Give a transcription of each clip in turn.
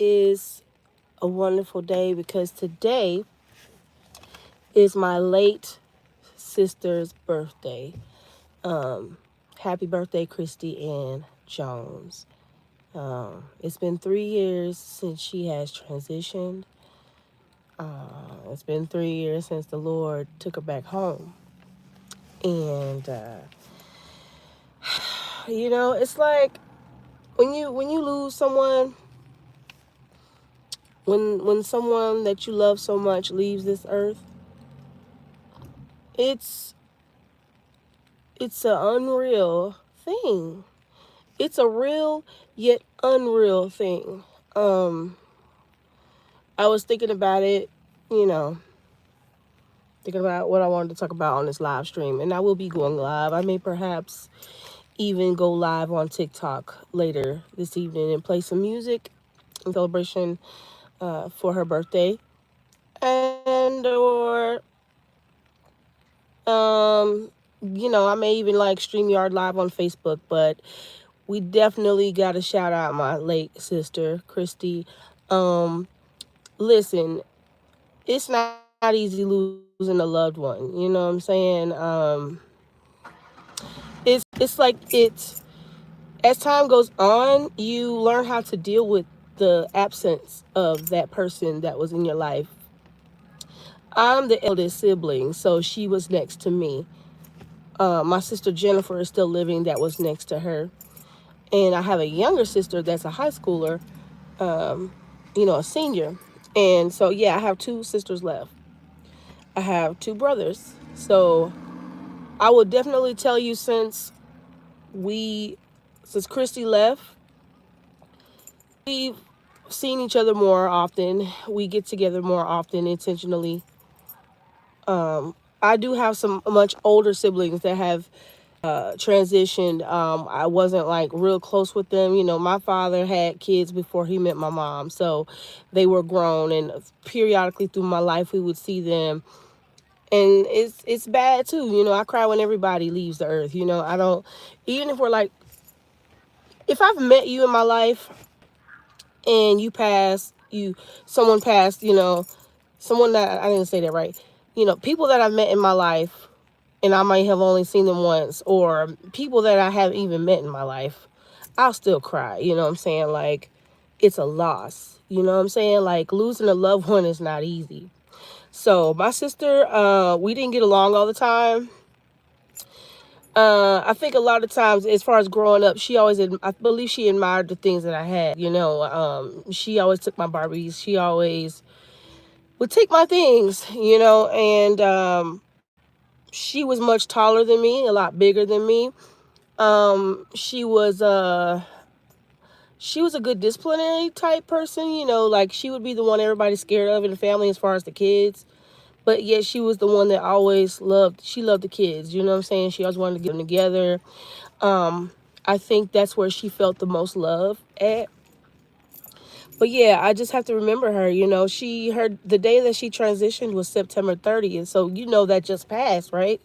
is a wonderful day because today is my late sister's birthday. Um, Happy birthday, Kristie Ann Jones. It's been 3 years since she has transitioned. It's been 3 years since the Lord took her back home. And it's like when you lose someone, when someone that you love so much leaves this earth, it's it's an unreal thing. It's a real yet unreal thing. Um, I was thinking about it, you know, thinking about what I wanted to talk about on this live stream, and I will be going live. I may perhaps even go live on TikTok later this evening and play some music in celebration for her birthday, and or um, I may even like StreamYard live on Facebook, but we definitely got to shout out my late sister, Kristie. Um, Listen, it's not easy losing a loved one. You know what I'm saying? It's like as time goes on, you learn how to deal with the absence of that person that was in your life. I'm the eldest sibling, so she was next to me. My sister Jennifer is still living, that was next to her. And I have a younger sister that's a high schooler, um, a senior. And so, yeah, I have two sisters left. I have two brothers. So I would definitely tell you we, since Kristie left, we've seen each other more often. We get together more often intentionally. I do have some much older siblings that have transitioned. I wasn't like real close with them. My father had kids before he met my mom, so they were grown. And periodically through my life, we would see them, and it's bad too. I cry when everybody leaves the earth. I don't. Even if we're like, if I've met you in my life and someone passed. Someone that I didn't say that right. People that I've met in my life and I might have only seen them once, or people that I haven't even met in my life, I'll still cry. You know what I'm saying? Like, it's a loss. You know what I'm saying? Like, losing a loved one is not easy. So, my sister, we didn't get along all the time. I think a lot of times, as far as growing up, I believe she admired the things that I had. She always took my Barbies. She always would take my things, and she was much taller than me, a lot bigger than me. Um, she was uh she was a good disciplinary type person, like she would be the one everybody's scared of in the family as far as the kids. But yet she was the one that she loved the kids, you know what I'm saying? She always wanted to get them together. Um, I think that's where she felt the most love at. But yeah, I just have to remember her, the day that she transitioned was September 30th. So that just passed, right?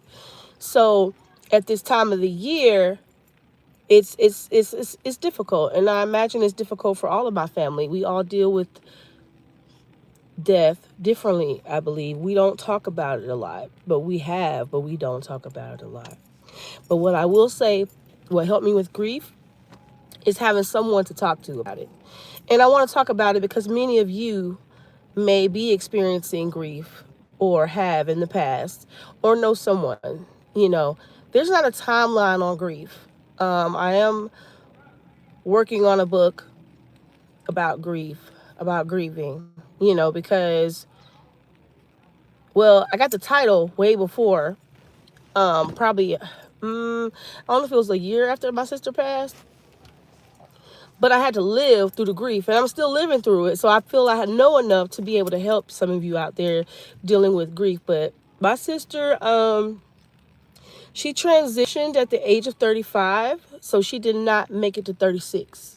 So at this time of the year, it's difficult, and I imagine it's difficult for all of my family. We all deal with death differently. I believe we don't talk about it a lot, but we don't talk about it a lot. But what I will say, what helped me with grief is having someone to talk to about it. And I want to talk about it because many of you may be experiencing grief, or have in the past, or know someone. There's not a timeline on grief. I am working on a book about about grieving, because, well, I got the title way before, probably, I don't know if it was a year after my sister passed, but I had to live through the grief, and I'm still living through it. So I feel I know enough to be able to help some of you out there dealing with grief. But my sister, she transitioned at the age of 35, so she did not make it to 36.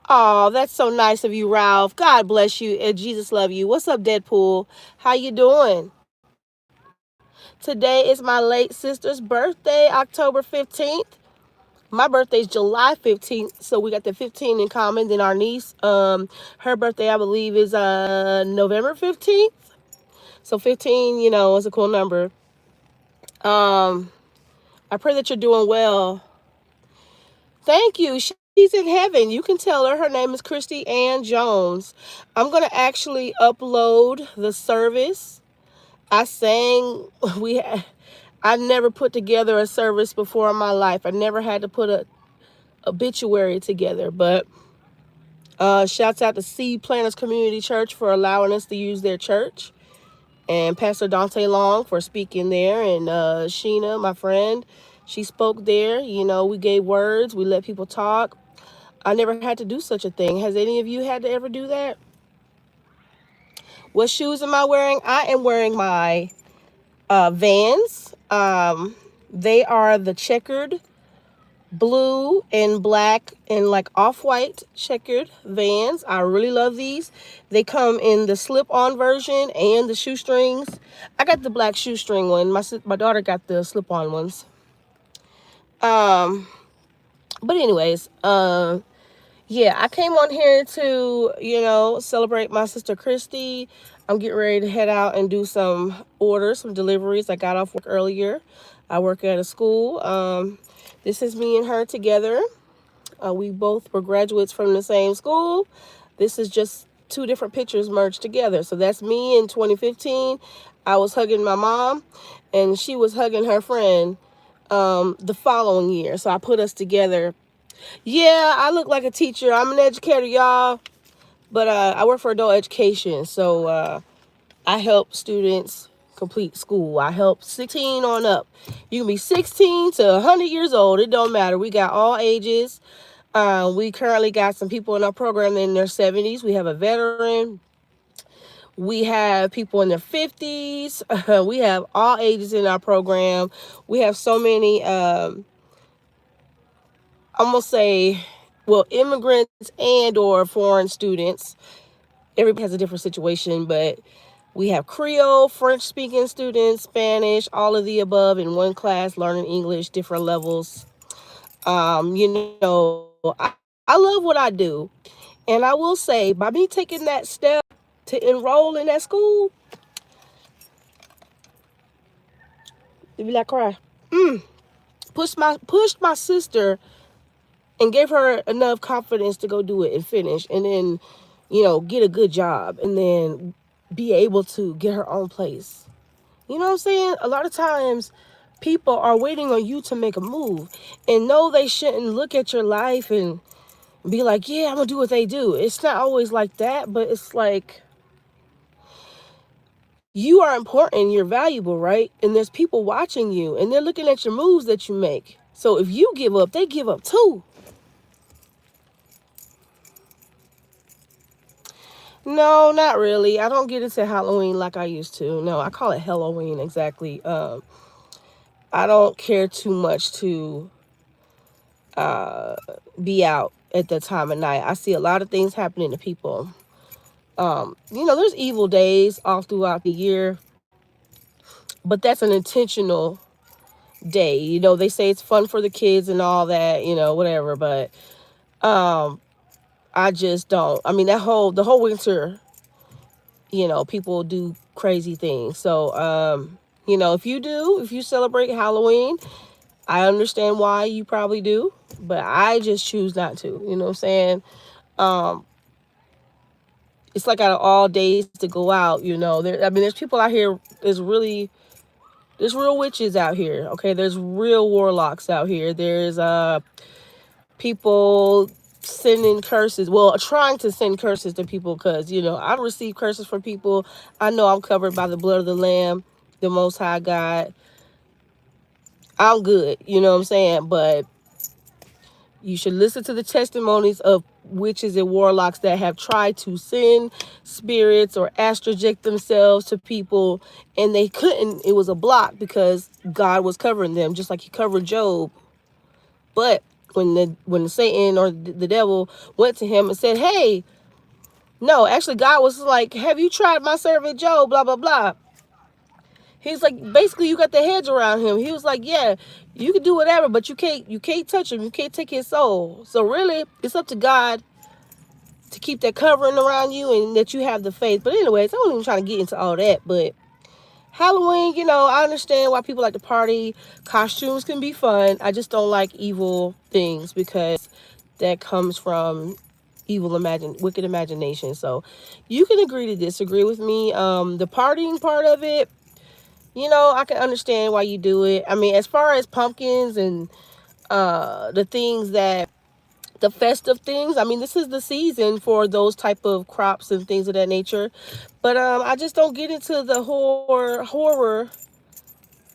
Oh, that's so nice of you, Ralph. God bless you and Jesus love you. What's up, Deadpool? How you doing? Today is my late sister's birthday, October 15th. My birthday's July 15th, so we got the 15 in common. Then our niece, her birthday, I believe, is November 15th. So 15, is a cool number. Um, I pray that you're doing well. Thank you. She's in heaven. You can tell her. Her name is Kristie Ann Jones. I'm going to actually upload the service. I sang, we I never put together a service before in my life. I never had to put a obituary together, but shouts out to Seed Planners Community Church for allowing us to use their church, and Pastor Dante Long for speaking there, and Sheena, my friend, she spoke there. We gave words, we let people talk. I never had to do such a thing. Has any of you had to ever do that? What shoes am I wearing? I am wearing my Vans. They are the checkered blue and black and like off-white checkered Vans. I really love these. They come in the slip-on version and the shoestrings. I got the black shoestring one. My daughter got the slip-on ones. But anyways, yeah, I came on here to, celebrate my sister Kristie. I'm getting ready to head out and do some orders, some deliveries. I got off work earlier. I work at a school. This is me and her together. We both were graduates from the same school. This is just two different pictures merged together. So that's me in 2015. I was hugging my mom, and she was hugging her friend the following year. So I put us together. Yeah, I look like a teacher. I'm an educator, y'all. But I work for adult education. So I help students complete school. I help 16 on up. You can be 16 to 100 years old. It don't matter. We got all ages. We currently got some people in our program in their 70s. We have a veteran. We have people in their 50s. We have all ages in our program. We have so many, I'm going to say, well, immigrants and or foreign students. Everybody has a different situation, but we have Creole, French-speaking students, Spanish, all of the above in one class, learning English, different levels. I love what I do. And I will say, by me taking that step to enroll in that school, if you like cry, pushed my sister and gave her enough confidence to go do it and finish, and then, get a good job, and then be able to get her own place. You know what I'm saying? A lot of times people are waiting on you to make a move, and no, they shouldn't look at your life and be like, yeah, I'm gonna do what they do. It's not always like that, but it's like, you are important, you're valuable, right? And there's people watching you, and they're looking at your moves that you make. So if you give up, they give up too. No, not really. I don't get into Halloween like I used to. No, I call it Halloween, exactly. I don't care too much to be out at that time of night. I see a lot of things happening to people. There's evil days all throughout the year, but that's an intentional day. They say it's fun for the kids and all that, whatever, but I just don't. I mean, the whole winter, people do crazy things. So, if you celebrate Halloween, I understand why you probably do, but I just choose not to. You know what I'm saying? It's like out of all days to go out, there's people out here. There's real witches out here. Okay, there's real warlocks out here. There's people sending curses, well, trying to send curses to people, because I receive curses from people. I know I'm covered by the blood of the Lamb, the Most High God. I'm good, you know what I'm saying? But you should listen to the testimonies of witches and warlocks that have tried to send spirits or astroject themselves to people, and they couldn't. It was a block because God was covering them, just like he covered Job. But when Satan or the devil went to him and said, hey, no, actually God was like, have you tried my servant Job, blah, blah, blah. He's like, basically, you got the hedge around him. He was like, yeah, you can do whatever, but you can't touch him. You can't take his soul. So really, it's up to God to keep that covering around you and that you have the faith. But anyways, I wasn't even trying to get into all that. But Halloween, I understand why people like to party. Costumes can be fun. I just don't like evil things because that comes from wicked imagination. So you can agree to disagree with me. The partying part of it, I can understand why you do it. I mean, as far as pumpkins and the things that the festive things, I mean, this is the season for those type of crops and things of that nature. But I just don't get into the horror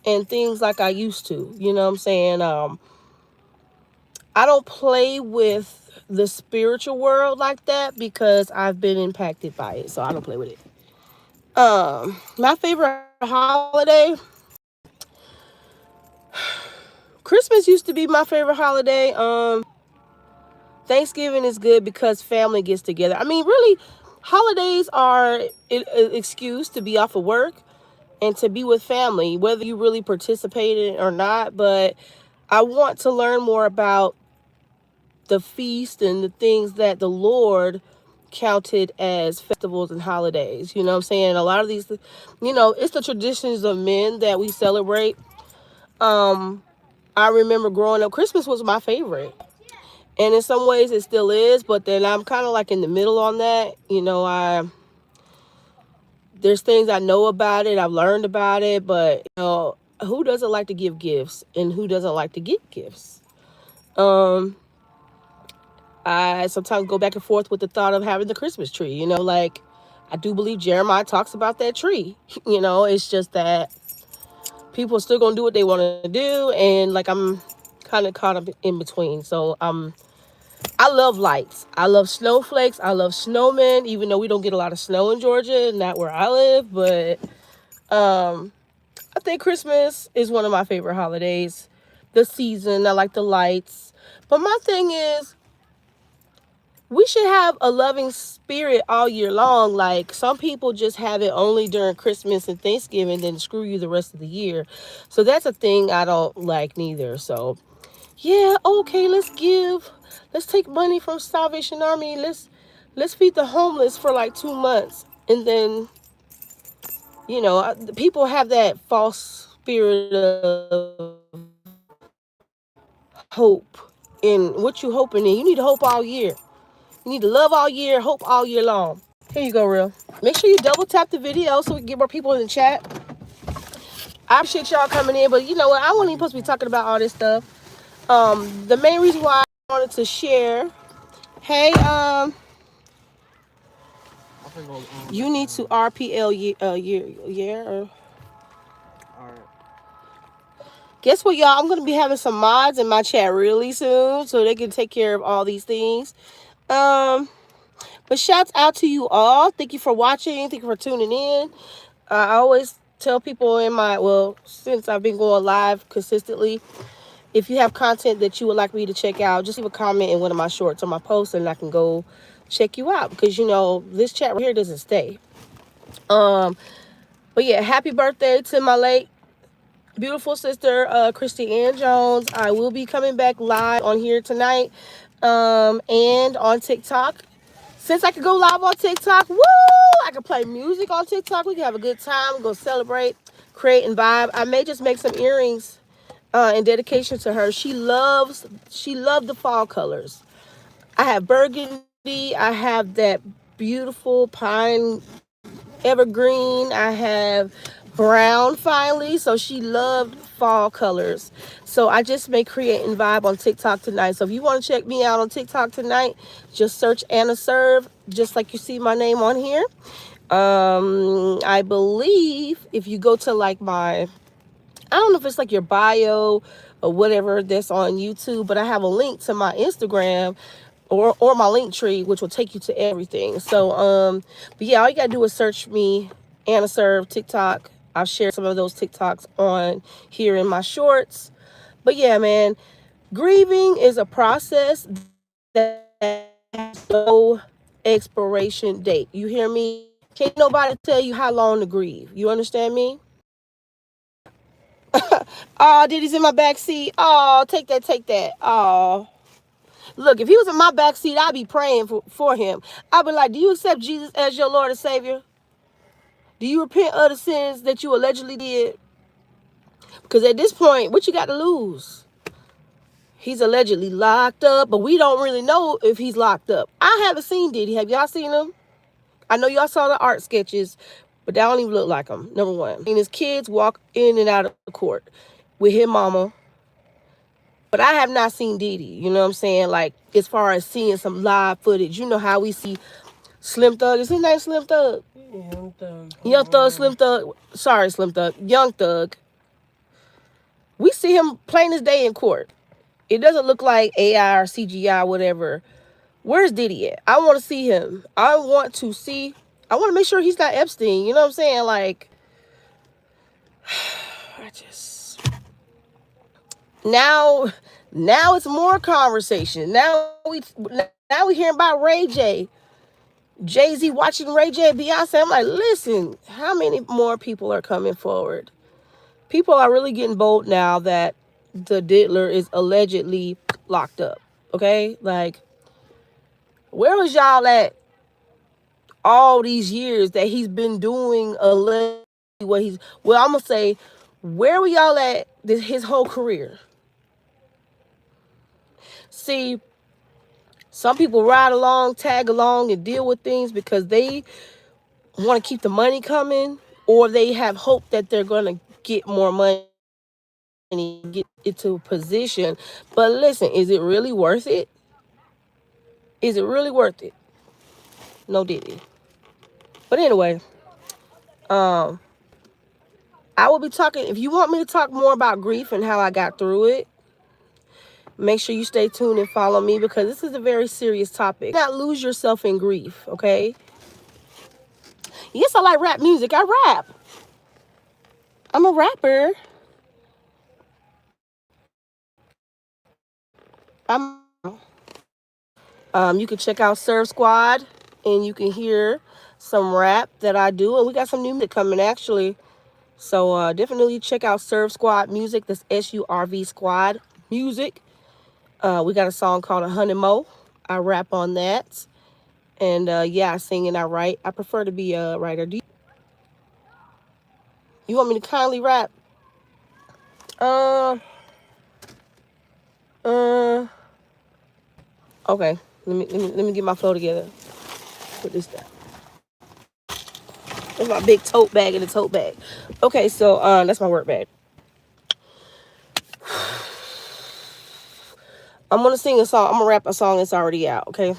and things like I used to. You know what I'm saying? I don't play with the spiritual world like that because I've been impacted by it. So I don't play with it. My favorite holiday, Christmas used to be my favorite holiday. Thanksgiving is good because family gets together. I mean, really, holidays are an excuse to be off of work and to be with family, whether you really participated or not. But I want to learn more about the feast and the things that the Lord counted as festivals and holidays. You know what I'm saying? A lot of these, it's the traditions of men that we celebrate. I remember growing up, Christmas was my favorite. And in some ways it still is, but then I'm kind of like in the middle on that. There's things I know about it, I've learned about it, but who doesn't like to give gifts and who doesn't like to get gifts? Um, I sometimes go back and forth with the thought of having the Christmas tree, like I do believe Jeremiah talks about that tree. It's just that people are still gonna do what they want to do, and like I'm kind of caught up in between. So I love lights. I love snowflakes. I love snowmen, even though we don't get a lot of snow in Georgia, not where I live. But I think Christmas is one of my favorite holidays. The season, I like the lights. But my thing is, we should have a loving spirit all year long. Like some people just have it only during Christmas and Thanksgiving, then screw you the rest of the year. So that's a thing I don't like neither. So yeah, okay, let's take money from Salvation Army. Let's feed the homeless for like 2 months. And then, people have that false spirit of hope in what you hoping in. You need to hope all year. You need to love all year, hope all year long. Here you go, Real. Make sure you double tap the video so we can get more people in the chat. I appreciate y'all coming in, but you know what? I wasn't even supposed to be talking about all this stuff. The main reason why I wanted to share, hey, you need to RPL year. All right. Guess what, y'all? I'm gonna be having some mods in my chat really soon, so they can take care of all these things. But shouts out to you all. Thank you for watching. Thank you for tuning in. I always tell people since I've been going live consistently, if you have content that you would like me to check out, just leave a comment in one of my shorts on my post and I can go check you out, because this chat right here doesn't stay. But yeah, happy birthday to my late beautiful sister, Kristie Ann Jones. I will be coming back live on here tonight, and on TikTok. Since I can go live on TikTok, woo! I can play music on TikTok. We can have a good time. Go celebrate, create, and vibe. I may just make some earrings in dedication to her. She loved the fall colors. I have burgundy. I have that beautiful pine evergreen. I have brown finally. So she loved fall colors. So I just may create and vibe on TikTok tonight. So if you want to check me out on TikTok tonight, just search Anna Serve, just like you see my name on here. I believe if you go to like I don't know if it's like your bio or whatever that's on YouTube, but I have a link to my Instagram or my link tree, which will take you to everything. So, but yeah, all you gotta do is search me, Anna Serve TikTok. I've shared some of those TikToks on here in my shorts. But yeah, man, grieving is a process that has no expiration date. You hear me? Can't nobody tell you how long to grieve. You understand me? Oh, Diddy's in my back seat. Oh, take that, take that. Oh. Look, if he was in my back seat, I'd be praying for him. I'd be like, do you accept Jesus as your Lord and Savior? Do you repent of the sins that you allegedly did? Because at this point, what you got to lose? He's allegedly locked up, but we don't really know if he's locked up. I haven't seen Diddy. Have y'all seen him? I know y'all saw the art sketches, but that don't even look like him, number one. And his kids walk in and out of the court with his mama. But I have not seen Diddy, you know what I'm saying? Like, as far as seeing some live footage. You know how we see Slim Thug. Is his name Slim Thug? Young Thug. Young Thug, Slim Thug. Sorry, Slim Thug. Young Thug. We see him plain as day in court. It doesn't look like AI or CGI, whatever. Where's Diddy at? I want to see him. I want to make sure he's not Epstein. You know what I'm saying? Like, I just... Now it's more conversation. Now we hearing about Ray J. Jay-Z watching Ray J, Beyonce. I'm like, listen, how many more people are coming forward? People are really getting bold now that the diddler is allegedly locked up. Okay? Like, where was y'all at all these years that he's been doing allegedly what he's... Well, I'm going to say, where were y'all at his whole career? See, some people ride along, tag along, and deal with things because they want to keep the money coming, or they have hope that they're going to get more money, get into a position. But listen, is it really worth it? Is it really worth it? No Diddy. But anyway, I will be talking, if you want me to talk more about grief and how I got through it, make sure you stay tuned and follow me, because this is a very serious topic. Do not lose yourself in grief, okay? Yes, I like rap music. I rap. I'm a rapper. You can check out Serve Squad, and you can hear some rap that I do. And we got some new music coming, actually. So definitely check out Serve Squad Music. That's SURV Squad Music. We got a song called 100 Mo. I rap on that. And yeah, I sing and I write. I prefer to be a writer. You want me to kindly rap? Okay. Let me get my flow together. Put this down. That's my big tote bag in the tote bag. Okay, so that's my work bag. I'm gonna sing a song. I'm gonna rap a song that's already out, okay?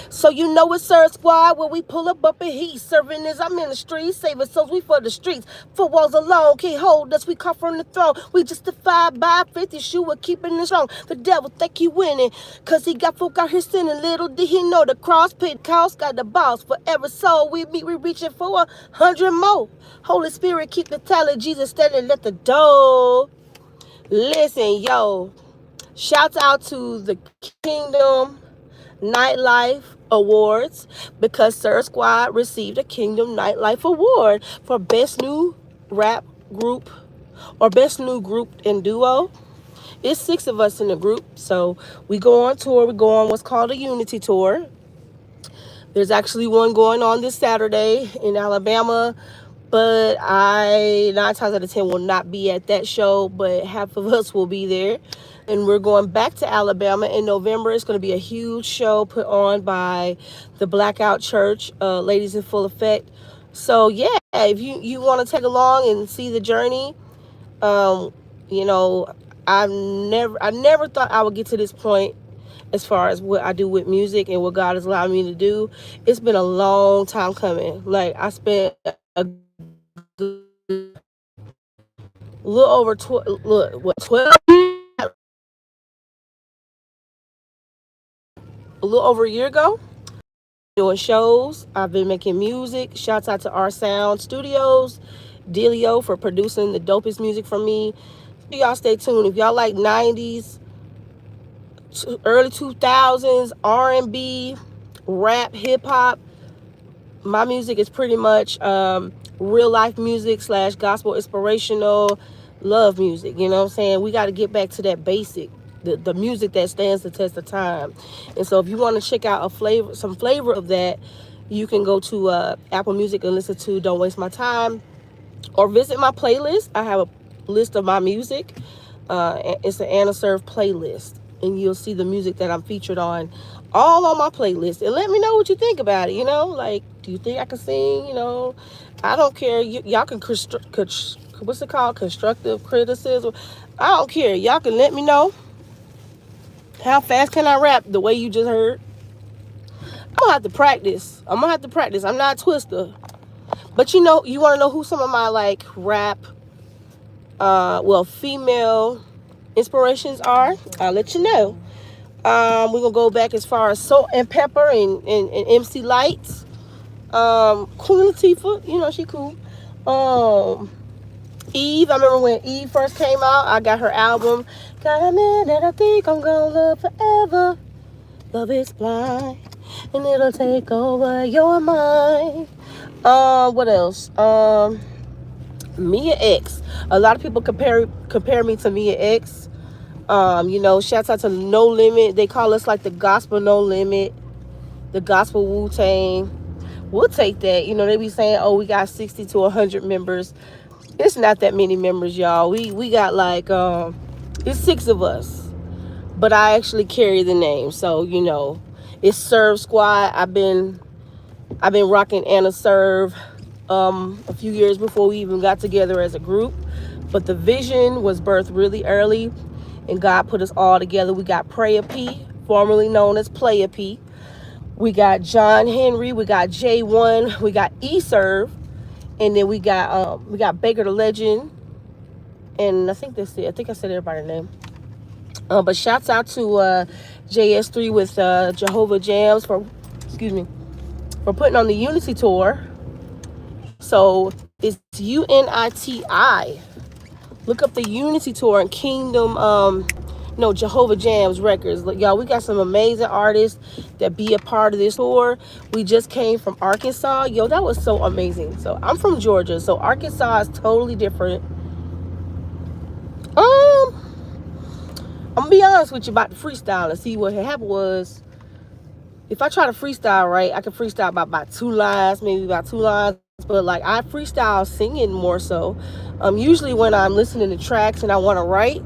So you know it's Sir Squad where we pull up and heat. Serving as I'm in the streets, saving souls, we for the streets. 4 walls alone can't hold us, we come from the throne. We justified by 50 sure keeping it strong. The devil think he winning, cause he got folk out here sinning. Little did he know the cross pit cost got the boss. Forever soul we meet, we reaching for 100 more. Holy Spirit keep the tally, Jesus standing at the door. Listen, yo, shouts out to the Kingdom Nightlife Awards, because Sir Squad received a Kingdom Nightlife Award for Best New Rap Group or Best New Group and Duo. It's 6 of us in the group, so we go on tour. We go on what's called a Unity Tour. There's actually one going on this Saturday in Alabama, but I 9 times out of 10 will not be at that show, but half of us will be there. And we're going back to Alabama in November. It's going to be a huge show put on by the Blackout Church, Ladies in Full Effect. So yeah, if you want to take along and see the journey, you know, I never thought I would get to this point as far as what I do with music and what God has allowed me to do. It's been a long time coming. Like, I spent a little over 12 years, a little over a year ago, doing shows. I've been making music. Shouts out to Our Sound Studios, Delio, for producing the dopest music for me. Y'all stay tuned. If y'all like 90s, early 2000s, R&B, rap, hip-hop, my music is pretty much real life music slash gospel inspirational love music. You know what I'm saying? We got to get back to that basic, the music that stands the test of time. And so if you want to check out some flavor of that, you can go to Apple Music and listen to Don't Waste My Time, or visit my playlist. I have a list of my music. It's an Anna Serve playlist, and you'll see the music that I'm featured on, all on my playlist. And let me know what you think about it. You know, like, do you think I can sing? You know, I don't care. Y'all can what's it called? Constructive criticism. I don't care. Y'all can let me know. How fast can I rap the way you just heard? I'm gonna have to practice. I'm not a Twister. But you know, you want to know who some of my like rap, female inspirations are? I'll let you know. We're gonna go back as far as Salt and Pepper and MC Lights. Queen Latifah, you know she cool. Eve, I remember when Eve first came out. I got her album. Got a man that I think I'm gonna love forever. Love is blind, and it'll take over your mind. What else? Mia X. A lot of people compare me to Mia X. You know, shouts out to No Limit. They call us like the gospel No Limit, the gospel Wu-Tang. We'll take that. You know, they be saying, oh, we got 60 to 100 members. It's not that many members, y'all. We got like it's 6 of us, but I actually carry the name. So you know, it's Serve Squad. I've been rocking Anna Serve a few years before we even got together as a group. But the vision was birthed really early, and God put us all together. We got Prayer P, formerly known as Player P. We got John Henry. We got J1. We got E Serve, and then we got Baker the Legend. And I think that's it. I think I said everybody's name. But shouts out to JS3 with Jehovah Jams for putting on the Unity tour. So it's UNITI. Look up the Unity tour and Kingdom, Jehovah Jams Records. Look, y'all, we got some amazing artists that be a part of this tour. We just came from Arkansas. Yo, that was so amazing. So I'm from Georgia, so Arkansas is totally different. I'm gonna be honest with you about the freestyle and see what happened was, if I try to freestyle right, I can freestyle about 2 lines, maybe about 2 lines. But like I freestyle singing more so. Usually when I'm listening to tracks and I want to write,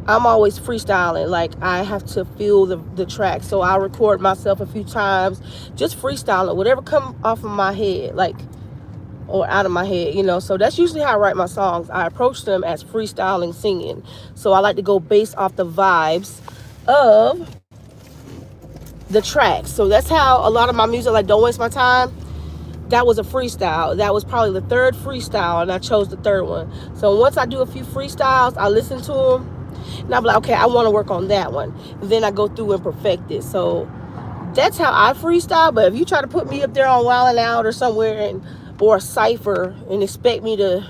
I'm always freestyling. Like I have to feel the track. So I record myself a few times, just freestyling, whatever come off of my head, like, or out of my head, you know. So that's usually how I write my songs. I approach them as freestyling, singing. So I like to go based off the vibes of the tracks. So that's how a lot of my music, like Don't Waste My Time, that was a freestyle. That was probably the 3rd freestyle, and I chose the 3rd one. So once I do a few freestyles, I listen to them, and I'm like, okay, I want to work on that one. And then I go through and perfect it. So that's how I freestyle. But if you try to put me up there on Wild 'N Out or somewhere, or a cipher, and expect me to,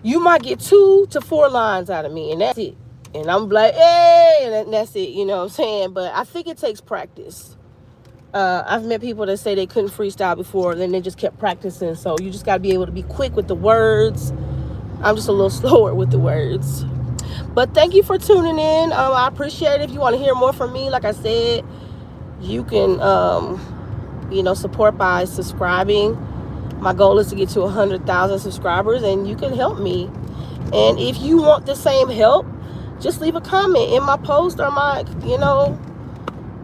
you might get 2 to 4 lines out of me, and that's it. And I'm like, hey, and that's it. You know what I'm saying? But I think it takes practice. I've met people that say they couldn't freestyle before, and then they just kept practicing. So you just got to be able to be quick with the words. I'm just a little slower with the words. But thank you for tuning in. I appreciate it. If you want to hear more from me, like I said, you can, support by subscribing. My goal is to get to 100,000 subscribers, and you can help me. And if you want the same help, just leave a comment in my post or my,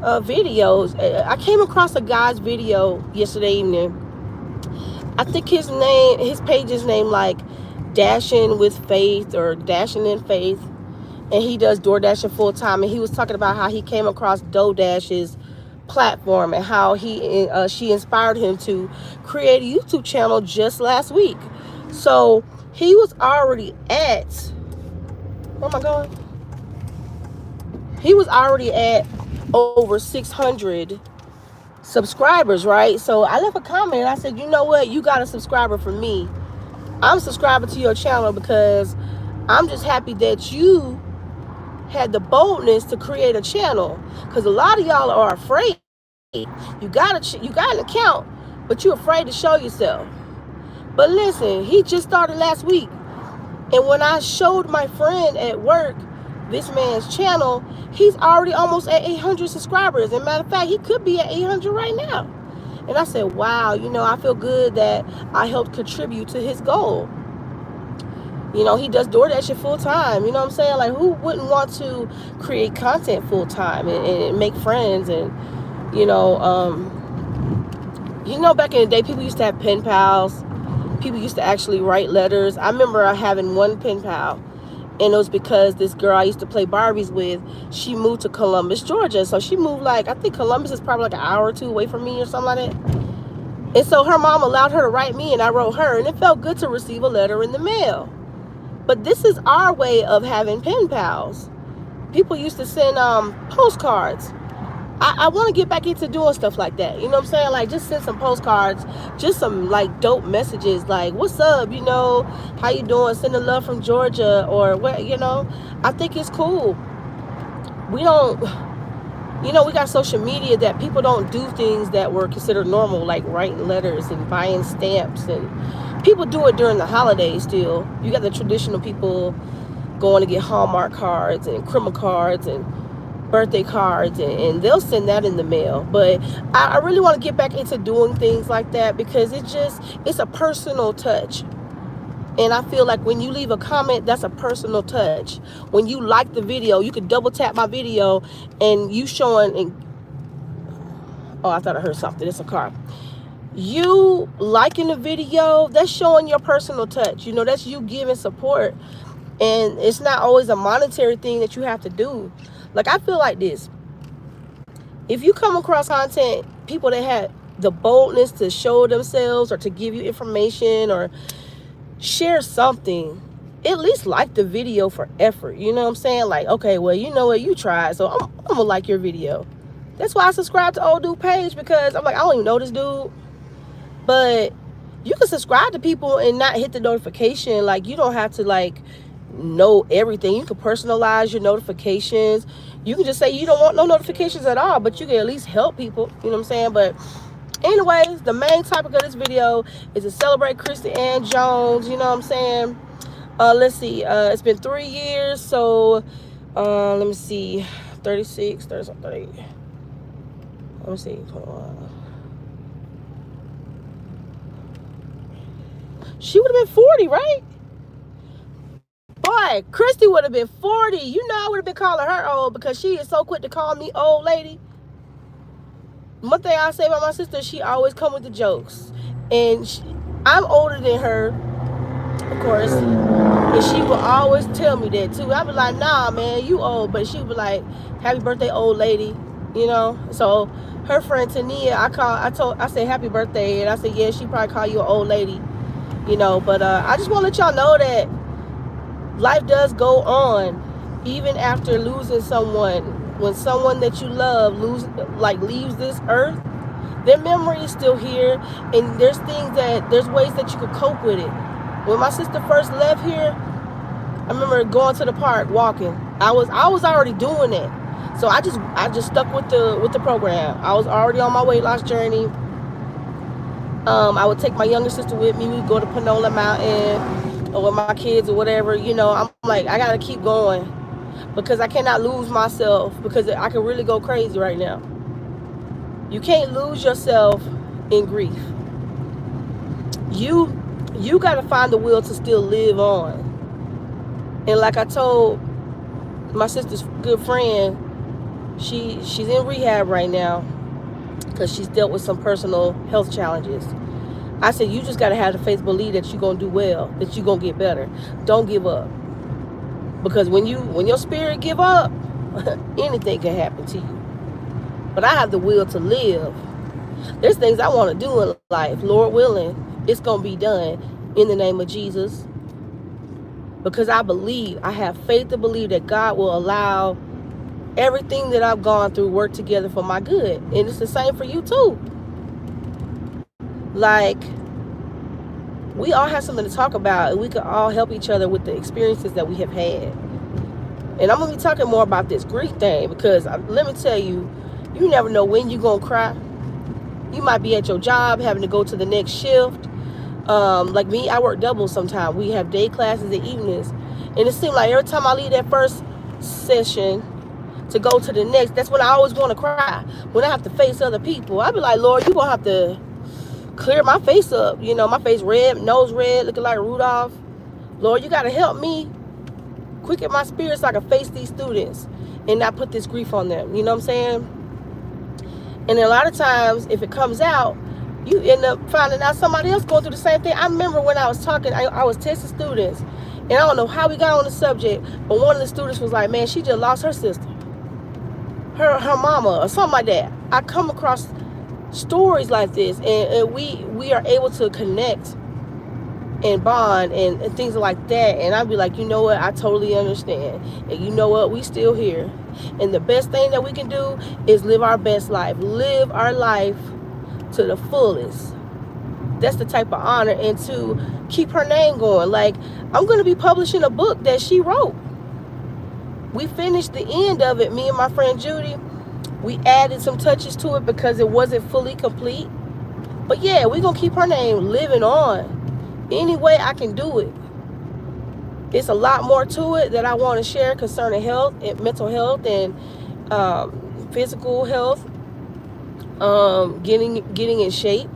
videos. I came across a guy's video yesterday evening. I think his page is named like Dashing with Faith or Dashing in Faith, and he does DoorDashing full time. And he was talking about how he came across DoorDash's platform and how she inspired him to create a YouTube channel just last week. So he was already at, where am I going? He was already at over 600 subscribers, right? So I left a comment and I said, you know what? You got a subscriber for me. I'm subscribing to your channel because I'm just happy that you had the boldness to create a channel. Because a lot of y'all are afraid. You got an account, but you're afraid to show yourself. But listen, he just started last week. And when I showed my friend at work this man's channel, he's already almost at 800 subscribers. And matter of fact, he could be at 800 right now. And I said, wow, I feel good that I helped contribute to his goal. He does DoorDash full time. You know what I'm saying? Like, who wouldn't want to create content full time and make friends? And, you know, back in the day, people used to have pen pals. People used to actually write letters. I remember having one pen pal, and it was because this girl I used to play Barbies with, she moved to Columbus, Georgia. So she moved, like, I think Columbus is probably like an hour or two away from me or something like that. And so her mom allowed her to write me, and I wrote her, and it felt good to receive a letter in the mail. But this is our way of having pen pals. People used to send postcards. I want to get back into doing stuff like that. You know what I'm saying? Like, just send some postcards, just some, like, dope messages, like, what's up, how you doing, sending love from Georgia, or what, I think it's cool. We don't, we got social media that people don't do things that were considered normal, like writing letters and buying stamps, and people do it during the holidays still. You got the traditional people going to get Hallmark cards and criminal cards and birthday cards, and they'll send that in the mail. But I really want to get back into doing things like that, because it's a personal touch. And I feel like when you leave a comment, that's a personal touch. When you like the video, you could double tap my video and you showing, oh, I thought I heard something. It's a car. You liking the video, that's showing your personal touch. That's you giving support. And it's not always a monetary thing that you have to do. Like, I feel like this. If you come across content, people that had the boldness to show themselves or to give you information or share something, at least like the video for effort. You know what I'm saying? Like, okay, well, you know what? You tried, so I'm going to like your video. That's why I subscribe to old dude page, because I'm like, I don't even know this dude. But you can subscribe to people and not hit the notification. Like, you don't have to, like, know everything. You can personalize your notifications. You can just say you don't want no notifications at all, but you can at least help people. You know what I'm saying? But anyways, the main topic of this video is to celebrate Kristie Ann Jones. You know what I'm saying? Let's see. It's been 3 years. So let me see. 36, 30. Let me see. She would have been 40, right? Boy, Kristie would have been 40. I would have been calling her old, because she is so quick to call me old lady. One thing I say about my sister, she always come with the jokes. And I'm older than her, of course. And she will always tell me that too. I be like, nah, man, you old. But she would be like, happy birthday, old lady. So her friend Tania, I said happy birthday. And I said, yeah, she probably call you an old lady. But I just want to let y'all know that life does go on, even after losing someone. When someone that you love leaves this earth, their memory is still here, and there's ways that you could cope with it. When my sister first left here, I remember going to the park walking. I was already doing it, so I just stuck with the program. I was already on my weight loss journey. I would take my younger sister with me. We'd go to Panola Mountain, or with my kids or whatever. I'm like, I gotta keep going, because I cannot lose myself, because I can really go crazy right now. You can't lose yourself in grief. You gotta find the will to still live on. And like I told my sister's good friend, she's in rehab right now, because she's dealt with some personal health challenges. I said, you just got to have the faith, believe that you're going to do well, that you're going to get better. Don't give up. Because when your spirit give up, anything can happen to you. But I have the will to live. There's things I want to do in life. Lord willing, it's going to be done in the name of Jesus. Because I have faith to believe that God will allow everything that I've gone through work together for my good. And it's the same for you too. Like, we all have something to talk about, and we can all help each other with the experiences that we have had. And I'm going to be talking more about this grief thing, because let me tell you, you never know when you're going to cry. You might be at your job having to go to the next shift. Like me, I work doubles sometimes. We have day classes and evenings, and it seems like every time I leave that first session to go to the next, that's when I always want to cry. When I have to face other people, I be like, Lord, you gonna have to clear my face up. You know, my face red, nose red, looking like Rudolph. Lord, you gotta help me quicken my spirit so I can face these students and not put this grief on them. You know what I'm saying? And a lot of times, if it comes out, you end up finding out somebody else going through the same thing. I remember when I was talking, I was testing students, and I don't know how we got on the subject, but one of the students was like, man, she just lost her sister, her mama, or something like that. I come across stories like this, and we are able to connect and bond and things like that. And I'd be like, you know what, I totally understand. And you know what, we still here. And the best thing that we can do is live our best life. Live our life to the fullest. That's the type of honor. And to keep her name going. Like, I'm going to be publishing a book that she wrote. We finished the end of it, me and my friend Judy. We added some touches to it because it wasn't fully complete. But yeah, we're going to keep her name living on. Any way I can do it. It's a lot more to it that I want to share concerning health and mental health and physical health, getting in shape.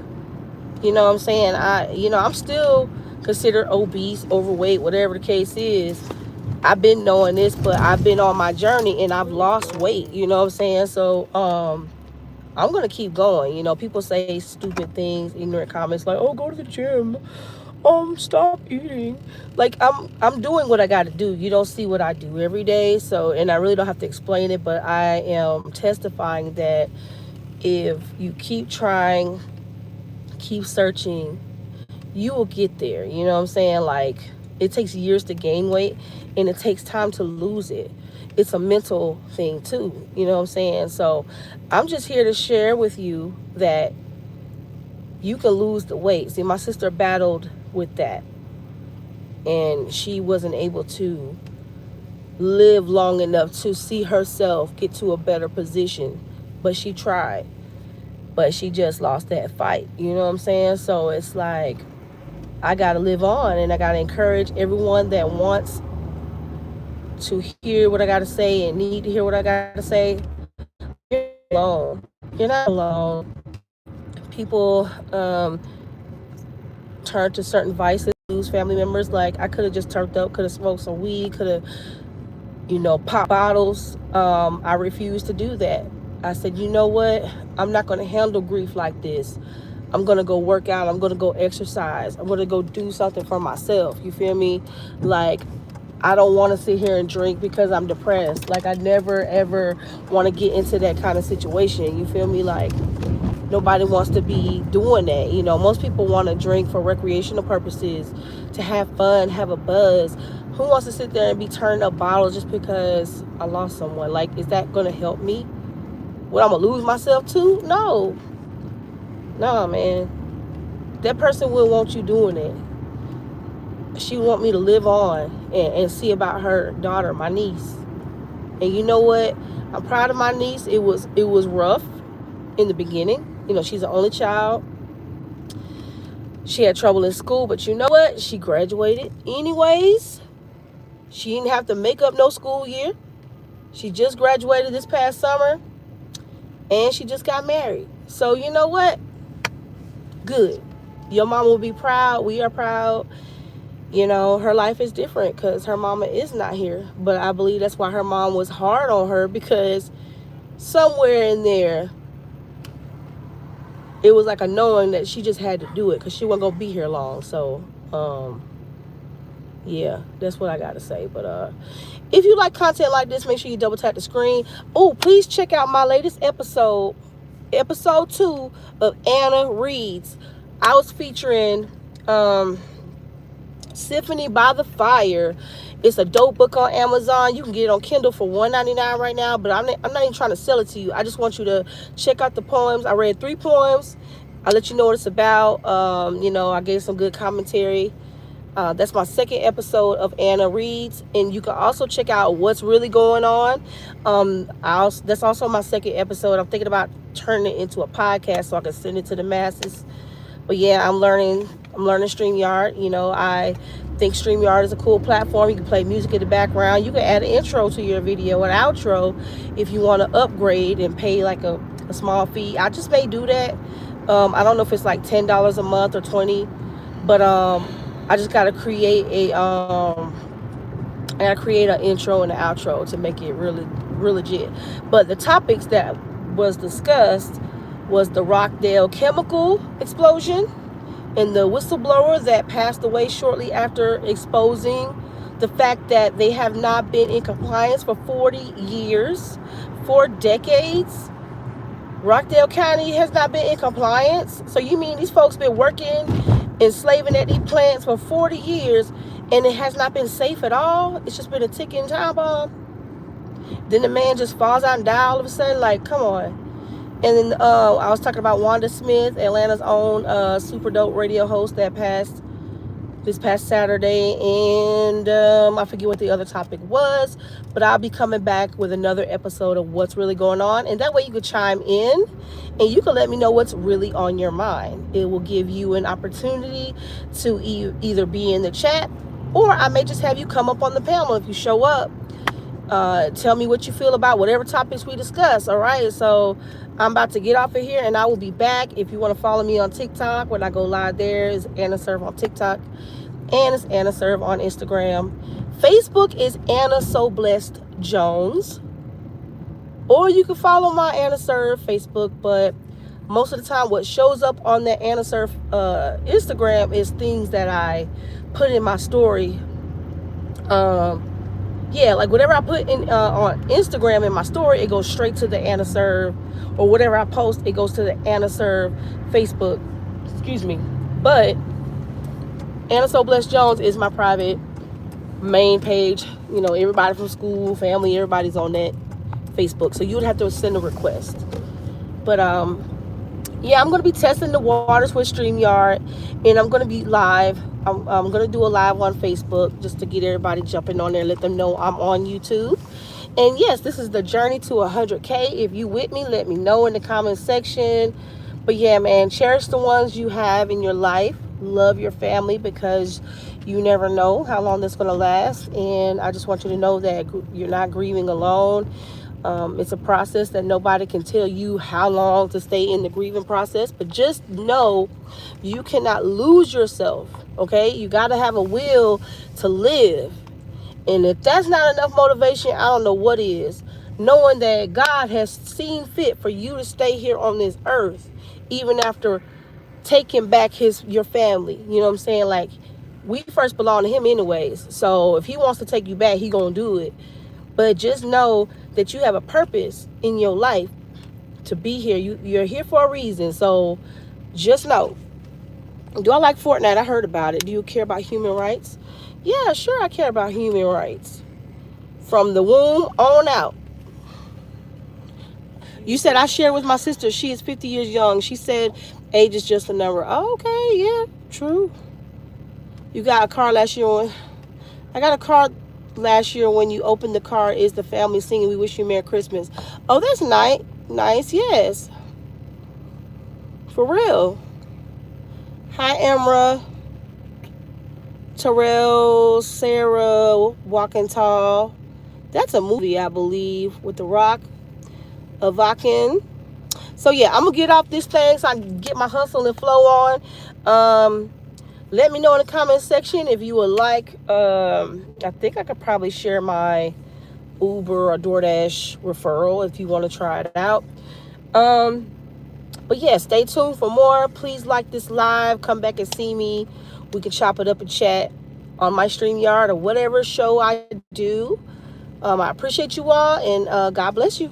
You know what I'm saying? I'm still considered obese, overweight, whatever the case is. I've been knowing this, but I've been on my journey and I've lost weight. You know what I'm saying? So I'm gonna keep going. You know, people say stupid things, ignorant comments like, "Oh, go to the gym. Stop eating." Like I'm doing what I got to do. You don't see what I do every day, so, and I really don't have to explain it, but I am testifying that if you keep trying, keep searching, you will get there. You know what I'm saying? Like, it takes years to gain weight, and it takes time to lose it. It's a mental thing too. You know what I'm saying? So I'm just here to share with you that you can lose the weight. See, my sister battled with that, and she wasn't able to live long enough to see herself get to a better position, but she tried, but she just lost that fight. You know what I'm saying? So it's like, I gotta live on, and I gotta encourage everyone that wants to hear what I gotta say and need to hear what I gotta say. You're not alone. You're not alone. People turn to certain vices, lose family members. Like, I could have just turned up, could have smoked some weed, could have, pop bottles. I refused to do that. I said, you know what? I'm not going to handle grief like this. I'm going to go work out. I'm going to go exercise. I'm going to go do something for myself. You feel me? Like, I don't want to sit here and drink because I'm depressed. Like, I never, ever want to get into that kind of situation. You feel me? Like, nobody wants to be doing that. You know, most people want to drink for recreational purposes, to have fun, have a buzz. Who wants to sit there and be turning up bottles just because I lost someone? Like, is that going to help me? What, I'm going to lose myself too? No. No, man. That person will want you doing it. She want me to live on and see about her daughter, my niece. And you know what? I'm proud of my niece. It was rough in the beginning. You know, she's the only child. She had trouble in school, but you know what? She graduated anyways. She didn't have to make up no school year. She just graduated this past summer, and she just got married. So you know what? Good. Your mama will be proud. We are proud. You know, her life is different because her mama is not here. But I believe that's why her mom was hard on her, because somewhere in there, it was like a knowing that she just had to do it because she wasn't going to be here long. So, yeah, that's what I got to say. But if you like content like this, make sure you double tap the screen. Oh, please check out my latest episode 2 of Anna Reads. I was featuring Symphony by the Fire. It's a dope book on Amazon. You can get it on Kindle for $1.99 right now, but I'm not even trying to sell it to you. I just want you to check out the poems. I read 3 poems. I'll let you know what it's about. I gave some good commentary. That's my second episode of Anna Reads, and you can also check out What's Really Going On. That's also my second episode. I'm thinking about turning it into a podcast so I can send it to the masses. But yeah, I'm learning StreamYard. I think StreamYard is a cool platform. You can play music in the background. You can add an intro to your video, an outro, if you want to upgrade and pay like a small fee. I just may do that. I don't know if it's like $10 a month or 20, but I just gotta create an intro and an outro to make it really real legit. But the topics that was discussed was the Rockdale chemical explosion and the whistleblower that passed away shortly after exposing the fact that they have not been in compliance for 40 years, 4 decades. Rockdale County has not been in compliance. So you mean these folks been working and slaving at these plants for 40 years and it has not been safe at all? It's just been a ticking time bomb. Then the man just falls out and die all of a sudden. Like, come on. And then I was talking about Wanda Smith, Atlanta's own super dope radio host that passed this past Saturday. And I forget what the other topic was, but I'll be coming back with another episode of what's really going on. And that way you can chime in and you can let me know what's really on your mind. It will give you an opportunity to either be in the chat, or I may just have you come up on the panel if you show up. Tell me what you feel about whatever topics we discuss. All right, so I'm about to get off of here and I will be back. If you want to follow me on TikTok, when I go live, there is Anna Serve on TikTok and it's Anna Serve on Instagram. Facebook is Anna So Blessed Jones, or you can follow my Anna Serve Facebook. But most of the time what shows up on that Anna Serve Instagram is things that I put in my story. Yeah, like whatever I put in on Instagram in my story, it goes straight to the Anna Serve, or whatever I post, it goes to the Anna Serve Facebook. Excuse me. But Anna So Blessed Jones is my private main page. Everybody from school, family, everybody's on that Facebook. So you would have to send a request. But yeah, I'm going to be testing the waters with StreamYard, and I'm going to be live. I'm going to do a live on Facebook just to get everybody jumping on there, let them know I'm on YouTube. And yes, this is the journey to 100K. If you with me, let me know in the comment section. But yeah, man, cherish the ones you have in your life. Love your family, because you never know how long that's going to last. And I just want you to know that you're not grieving alone. It's a process that nobody can tell you how long to stay in the grieving process, but just know you cannot lose yourself. Okay, you got to have a will to live, and if that's not enough motivation, I don't know what is. Knowing that God has seen fit for you to stay here on this earth, even after taking back your family. You know what I'm saying? Like, we first belong to Him anyways. So if He wants to take you back, He gonna do it. But just know that you have a purpose in your life to be here. You're here for a reason. So just know. Do I like Fortnite? I heard about it. Do you care about human rights? Yeah, sure, I care about human rights. From the womb on out. You said I shared with my sister. She is 50 years young. She said age is just a number. Oh, okay, yeah, true. You got a car last year. I got a car last year. When you opened the car, is the family singing "We Wish You Merry Christmas"? Oh, that's nice. Yes, for real. Hi, Emra, Terrell, Sarah, Walking Tall. That's a movie, I believe, with The Rock, Avakin. So yeah, I'm gonna get off this thing so I can get my hustle and flow on. Let me know in the comment section if you would like. I think I could probably share my Uber or DoorDash referral if you want to try it out. But yeah, stay tuned for more. Please like this live. Come back and see me. We can chop it up and chat on my StreamYard or whatever show I do. I appreciate you all, and God bless you.